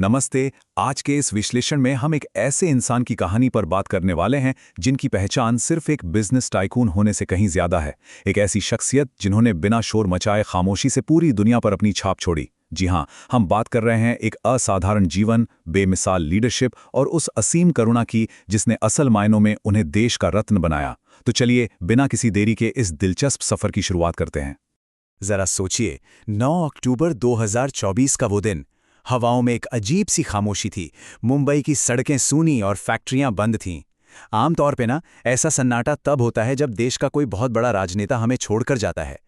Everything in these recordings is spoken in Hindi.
नमस्ते। आज के इस विश्लेषण में हम एक ऐसे इंसान की कहानी पर बात करने वाले हैं जिनकी पहचान सिर्फ एक बिजनेस टाइकून होने से कहीं ज्यादा है। एक ऐसी शख्सियत जिन्होंने बिना शोर मचाए खामोशी से पूरी दुनिया पर अपनी छाप छोड़ी। जी हाँ, हम बात कर रहे हैं एक असाधारण जीवन, बेमिसाल लीडरशिप और उस असीम करुणा की जिसने असल मायनों में उन्हें देश का रत्न बनाया। तो चलिए बिना किसी देरी के इस दिलचस्प सफर की शुरुआत करते हैं। जरा सोचिए, 9 अक्टूबर 2024 का वो दिन। हवाओं में एक अजीब सी खामोशी थी। मुंबई की सड़कें सूनी और फैक्ट्रियां बंद थीं। आमतौर पे ना ऐसा सन्नाटा तब होता है जब देश का कोई बहुत बड़ा राजनेता हमें छोड़कर जाता है।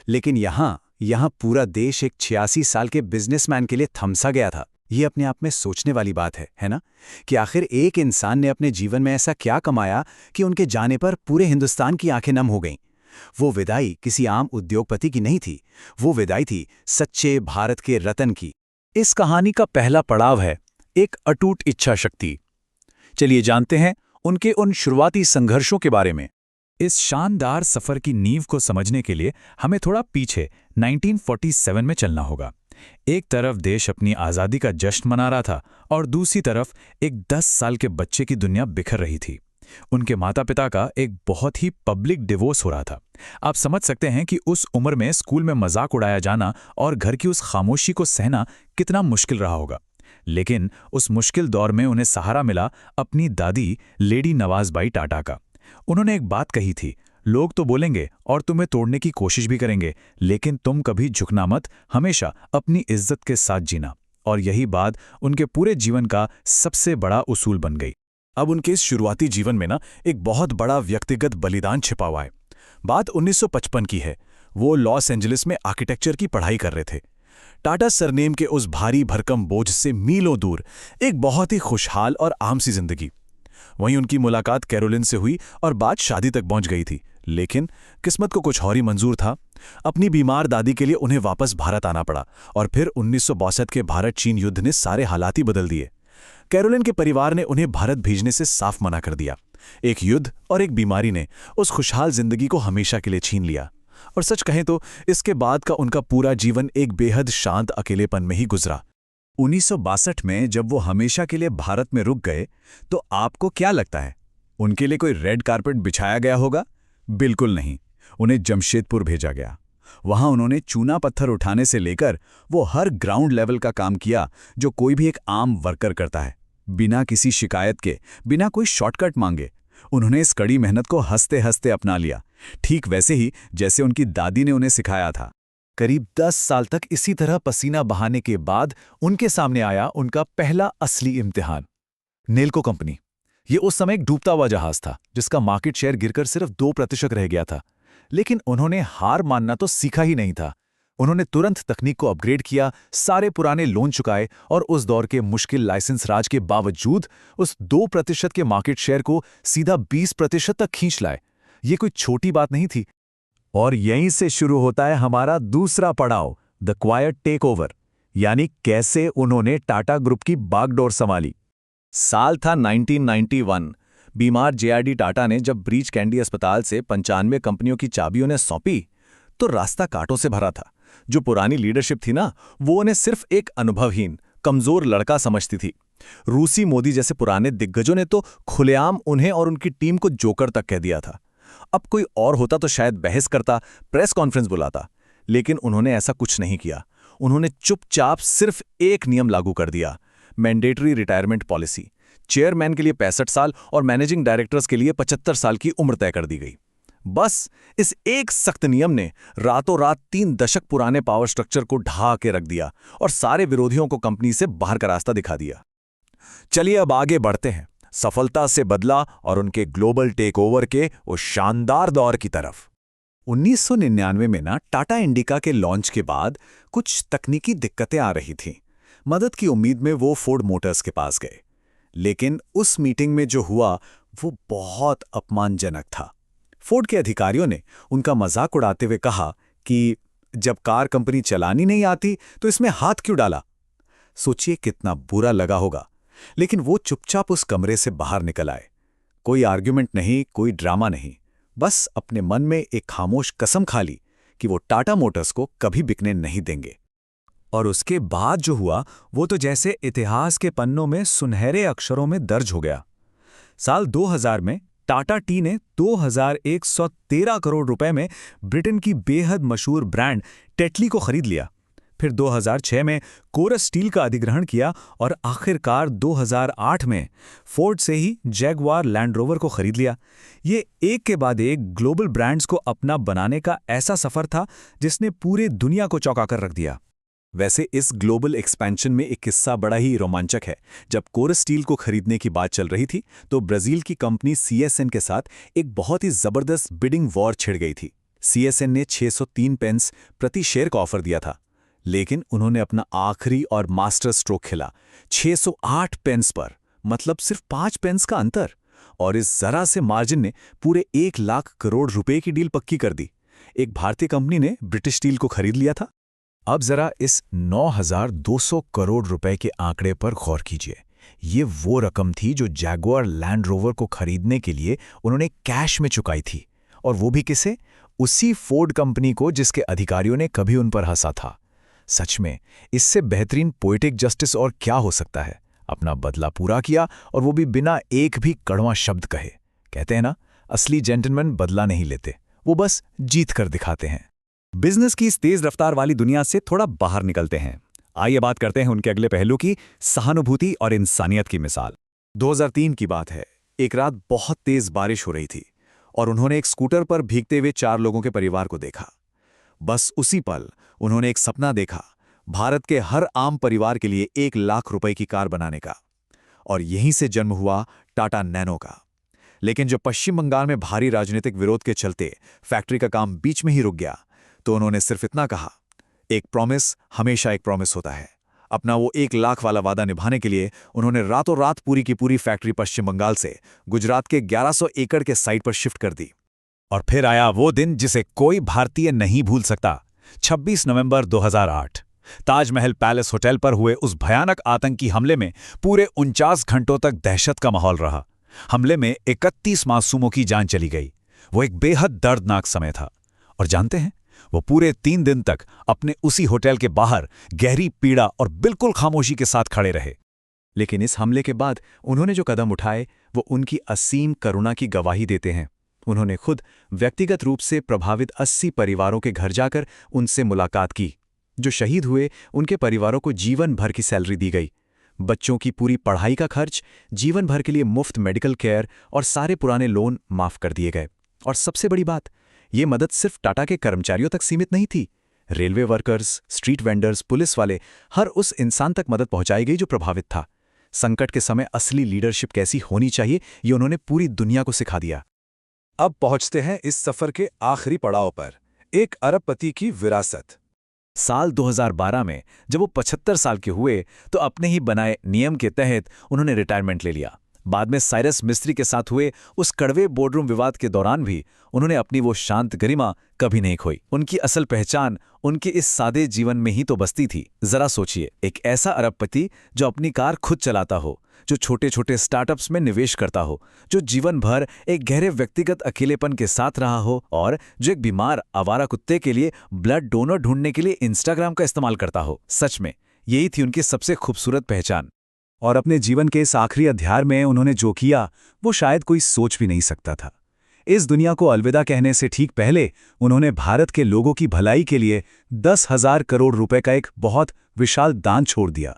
लेकिन यहाँ पूरा देश एक 86 साल के बिजनेसमैन के लिए थमसा गया था। ये अपने आप में सोचने वाली बात है ना? कि आखिर एक इंसान ने अपने जीवन में ऐसा क्या कमाया कि उनके जाने पर पूरे हिंदुस्तान की आंखें नम हो गईं। वो विदाई किसी आम उद्योगपति की नहीं थी। वो विदाई थी सच्चे भारत के रतन की। इस कहानी का पहला पड़ाव है एक अटूट इच्छा शक्ति। चलिए जानते हैं उनके उन शुरुआती संघर्षों के बारे में। इस शानदार सफर की नींव को समझने के लिए हमें थोड़ा पीछे 1947 में चलना होगा। एक तरफ देश अपनी आज़ादी का जश्न मना रहा था और दूसरी तरफ एक 10 साल के बच्चे की दुनिया बिखर रही थी। उनके माता पिता का एक बहुत ही पब्लिक डिवोर्स हो रहा था। आप समझ सकते हैं कि उस उम्र में स्कूल में मजाक उड़ाया जाना और घर की उस खामोशी को सहना कितना मुश्किल रहा होगा। लेकिन उस मुश्किल दौर में उन्हें सहारा मिला अपनी दादी लेडी नवाज़बाई टाटा का। उन्होंने एक बात कही थी, लोग तो बोलेंगे और तुम्हें तोड़ने की कोशिश भी करेंगे, लेकिन तुम कभी झुकना मत, हमेशा अपनी इज्जत के साथ जीना। और यही बात उनके पूरे जीवन का सबसे बड़ा उसूल बन गई। अब उनके इस शुरुआती जीवन में ना एक बहुत बड़ा व्यक्तिगत बलिदान छिपा हुआ है। बात 1955 की है। वो लॉस एंजलिस में आर्किटेक्चर की पढ़ाई कर रहे थे। टाटा सरनेम के उस भारी भरकम बोझ से मीलों दूर एक बहुत ही खुशहाल और आम सी जिंदगी। वहीं उनकी मुलाकात कैरोलिन से हुई और बात शादी तक पहुंच गई थी। लेकिन किस्मत को कुछ और ही मंजूर था। अपनी बीमार दादी के लिए उन्हें वापस भारत आना पड़ा और फिर 1962 के भारत चीन युद्ध ने सारे हालात ही बदल दिए। कैरोलिन के परिवार ने उन्हें भारत भेजने से साफ मना कर दिया। एक युद्ध और एक बीमारी ने उस खुशहाल जिंदगी को हमेशा के लिए छीन लिया। और सच कहें तो इसके बाद का उनका पूरा जीवन एक बेहद शांत अकेलेपन में ही गुजरा। 1962 में जब वो हमेशा के लिए भारत में रुक गए, तो आपको क्या लगता है उनके लिए कोई रेड कारपेट बिछाया गया होगा? बिल्कुल नहीं। उन्हें जमशेदपुर भेजा गया। वहां उन्होंने चूना पत्थर उठाने से लेकर वो हर ग्राउंड लेवल का काम किया जो कोई भी एक आम वर्कर करता है। बिना किसी शिकायत के, बिना कोई शॉर्टकट मांगे उन्होंने इस कड़ी मेहनत को हंसते हंसते अपना लिया, ठीक वैसे ही जैसे उनकी दादी ने उन्हें सिखाया था। करीब 10 साल तक इसी तरह पसीना बहाने के बाद उनके सामने आया उनका पहला असली इम्तिहान। नेल्को कंपनी। ये उस समय एक डूबता हुआ जहाज था जिसका मार्केट शेयर गिरकर सिर्फ 2% रह गया था। लेकिन उन्होंने हार मानना तो सीखा ही नहीं था। उन्होंने तुरंत तकनीक को अपग्रेड किया, सारे पुराने लोन चुकाए और उस दौर के मुश्किल लाइसेंस राज के बावजूद उस 2% के मार्केट शेयर को सीधा 20% तक खींच लाए। ये कोई छोटी बात नहीं थी। और यहीं से शुरू होता है हमारा दूसरा पड़ाव, द क्वाइट टेक ओवर, यानी कैसे उन्होंने टाटा ग्रुप की बागडोर संभाली। साल था 1991। बीमार जेआरडी टाटा ने जब ब्रीच कैंडी अस्पताल से 95 कंपनियों की चाबी उन्हें सौंपी, तो रास्ता कांटों से भरा था। जो पुरानी लीडरशिप थी ना, वो उन्हें सिर्फ एक अनुभवहीन, कमजोर लड़का समझती थी। रूसी मोदी जैसे पुराने दिग्गजों ने तो खुलेआम उन्हें और उनकी टीम को जोकर तक कह दिया था। अब कोई और होता तो शायद बहस करता, प्रेस कॉन्फ्रेंस बुलाता, लेकिन उन्होंने ऐसा कुछ नहीं किया। उन्होंने चुपचाप सिर्फ एक नियम लागू कर दिया, मैंडेटरी रिटायरमेंट पॉलिसी। चेयरमैन के लिए 65 साल और मैनेजिंग डायरेक्टर्स के लिए 75 साल की उम्र तय कर दी गई। बस इस एक सख्त नियम ने रातों रात 3 दशक पुराने पावर स्ट्रक्चर को ढहा के रख दिया और सारे विरोधियों को कंपनी से बाहर का रास्ता दिखा दिया। चलिए अब आगे बढ़ते हैं सफलता से बदला और उनके ग्लोबल टेक ओवर के उस शानदार दौर की तरफ। 1999 में ना टाटा इंडिका के लॉन्च के बाद कुछ तकनीकी दिक्कतें आ रही थीं। मदद की उम्मीद में वो फोर्ड मोटर्स के पास गए, लेकिन उस मीटिंग में जो हुआ वो बहुत अपमानजनक था। फोर्ड के अधिकारियों ने उनका मजाक उड़ाते हुए कहा कि जब कार कंपनी चलानी नहीं आती तो इसमें हाथ क्यों डाला। सोचिए कितना बुरा लगा होगा। लेकिन वो चुपचाप उस कमरे से बाहर निकल आए। कोई आर्ग्यूमेंट नहीं, कोई ड्रामा नहीं, बस अपने मन में एक खामोश कसम खा ली कि वो टाटा मोटर्स को कभी बिकने नहीं देंगे। और उसके बाद जो हुआ वो तो जैसे इतिहास के पन्नों में सुनहरे अक्षरों में दर्ज हो गया। साल 2000 में टाटा टी ने 2113 करोड़ रुपए में ब्रिटेन की बेहद मशहूर ब्रांड टेटली को खरीद लिया। फिर 2006 में कोरस स्टील का अधिग्रहण किया और आखिरकार 2008 में फोर्ड से ही जैगुआर लैंड रोवर को खरीद लिया। ये एक के बाद एक ग्लोबल ब्रांड्स को अपना बनाने का ऐसा सफर था जिसने पूरे दुनिया को चौंका कर रख दिया। वैसे इस ग्लोबल एक्सपेंशन में एक किस्सा बड़ा ही रोमांचक है। जब कोरस स्टील को खरीदने की बात चल रही थी तो ब्राजील की कंपनी CSN के साथ एक बहुत ही जबरदस्त बिडिंग वॉर छिड़ गई थी। CSN ने 603 पेंस प्रति शेयर का ऑफर दिया था, लेकिन उन्होंने अपना आखिरी और मास्टर स्ट्रोक खेला 608 पेंस पर, मतलब सिर्फ 5 पेंस का अंतर। और इस जरा से मार्जिन ने पूरे 1 लाख करोड़ रुपए की डील पक्की कर दी। एक भारतीय कंपनी ने ब्रिटिश स्टील को खरीद लिया था। अब जरा इस 9,200 करोड़ रुपए के आंकड़े पर गौर कीजिए। ये वो रकम थी जो जैगुआर लैंड रोवर को खरीदने के लिए उन्होंने कैश में चुकाई थी, और वो भी किसे? उसी फोर्ड कंपनी को जिसके अधिकारियों ने कभी उन पर हंसा था। सच में इससे बेहतरीन पोएटिक जस्टिस और क्या हो सकता है? अपना बदला पूरा किया और वो भी बिना एक भी कड़वा शब्द कहे। कहते हैं ना, असली जेंटलमैन बदला नहीं लेते, वो बस जीत कर दिखाते हैं। बिजनेस की इस तेज रफ्तार वाली दुनिया से थोड़ा बाहर निकलते हैं। आइए बात करते हैं उनके अगले पहलू की, सहानुभूति और इंसानियत की मिसाल। 2003 की बात है। एक रात बहुत तेज बारिश हो रही थी और उन्होंने एक स्कूटर पर भीगते हुए 4 लोगों के परिवार को देखा। बस उसी पल उन्होंने एक सपना देखा, भारत के हर आम परिवार के लिए 1 लाख रुपए की कार बनाने का। और यहीं से जन्म हुआ टाटा नैनो का। लेकिन जब पश्चिम बंगाल में भारी राजनीतिक विरोध के चलते फैक्ट्री का काम बीच में ही रुक गया, तो उन्होंने सिर्फ इतना कहा, एक प्रॉमिस हमेशा एक प्रॉमिस होता है। अपना वो 1 लाख वाला वादा निभाने के लिए उन्होंने रातों रात पूरी की पूरी फैक्ट्री पश्चिम बंगाल से गुजरात के 1100 एकड़ के साइट पर शिफ्ट कर दी। और फिर आया वो दिन जिसे कोई भारतीय नहीं भूल सकता। 26 नवंबर 2008 ताजमहल पैलेस होटल पर हुए उस भयानक आतंकी हमले में पूरे 49 घंटों तक दहशत का माहौल रहा। हमले में 31 मासूमों की जान चली गई। वो एक बेहद दर्दनाक समय था। और जानते हैं, वो पूरे 3 दिन तक अपने उसी होटल के बाहर गहरी पीड़ा और बिल्कुल खामोशी के साथ खड़े रहे। लेकिन इस हमले के बाद उन्होंने जो कदम उठाए वो उनकी असीम करुणा की गवाही देते हैं। उन्होंने खुद व्यक्तिगत रूप से प्रभावित 80 परिवारों के घर जाकर उनसे मुलाकात की। जो शहीद हुए उनके परिवारों को जीवन भर की सैलरी दी गई। बच्चों की पूरी पढ़ाई का खर्च, जीवन भर के लिए मुफ्त मेडिकल केयर और सारे पुराने लोन माफ कर दिए गए। और सबसे बड़ी बात, ये मदद सिर्फ टाटा के कर्मचारियों तक सीमित नहीं थी। Railway workers, street vendors, police वाले, हर उस इंसान तक मदद पहुंचाई गई जो प्रभावित था। संकट के समय असली लीडरशिप कैसी होनी चाहिए, ये उन्होंने पूरी दुनिया को सिखा दिया। अब पहुंचते हैं इस सफर के आखिरी पड़ाव पर, एक अरबपति की विरासत। साल 2012 में जब वो 75 साल के हुए तो अपने ही बनाए नियम के तहत उन्होंने रिटायरमेंट ले लिया। बाद में साइरस मिस्त्री के साथ हुए उस कड़वे बोर्डरूम विवाद के दौरान भी उन्होंने अपनी वो शांत गरिमा कभी नहीं खोई। उनकी असल पहचान उनके इस सादे जीवन में ही तो बसती थी। जरा सोचिए, एक ऐसा अरबपति जो अपनी कार खुद चलाता हो, जो छोटे छोटे स्टार्टअप्स में निवेश करता हो, जो जीवन भर एक गहरे व्यक्तिगत अकेलेपन के साथ रहा हो, और जो एक बीमार आवारा कुत्ते के लिए ब्लड डोनर ढूंढने के लिए इंस्टाग्राम का इस्तेमाल करता हो। सच में यही थी उनकी सबसे खूबसूरत पहचान। और अपने जीवन के इस आखिरी अध्याय में उन्होंने जो किया वो शायद कोई सोच भी नहीं सकता था। इस दुनिया को अलविदा कहने से ठीक पहले उन्होंने भारत के लोगों की भलाई के लिए 10,000 करोड़ रुपए का एक बहुत विशाल दान छोड़ दिया।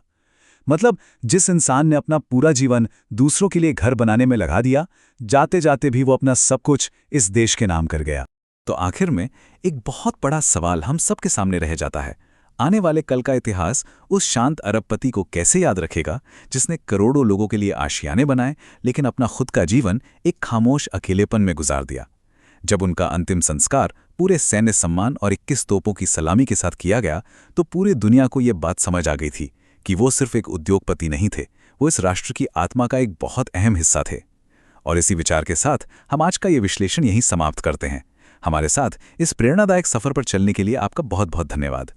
मतलब जिस इंसान ने अपना पूरा जीवन दूसरों के लिए घर बनाने में लगा दिया, जाते जाते भी वो अपना सब कुछ इस देश के नाम कर गया। तो आखिर में एक बहुत बड़ा सवाल हम सबके सामने रह जाता है, आने वाले कल का इतिहास उस शांत अरबपति को कैसे याद रखेगा जिसने करोड़ों लोगों के लिए आशियाने बनाए लेकिन अपना खुद का जीवन एक खामोश अकेलेपन में गुजार दिया। जब उनका अंतिम संस्कार पूरे सैन्य सम्मान और 21 तोपों की सलामी के साथ किया गया तो पूरी दुनिया को ये बात समझ आ गई थी कि वो सिर्फ एक उद्योगपति नहीं थे, वो इस राष्ट्र की आत्मा का एक बहुत अहम हिस्सा थे। और इसी विचार के साथ हम आज का ये विश्लेषण यहीं समाप्त करते हैं। हमारे साथ इस प्रेरणादायक सफर पर चलने के लिए आपका बहुत बहुत धन्यवाद।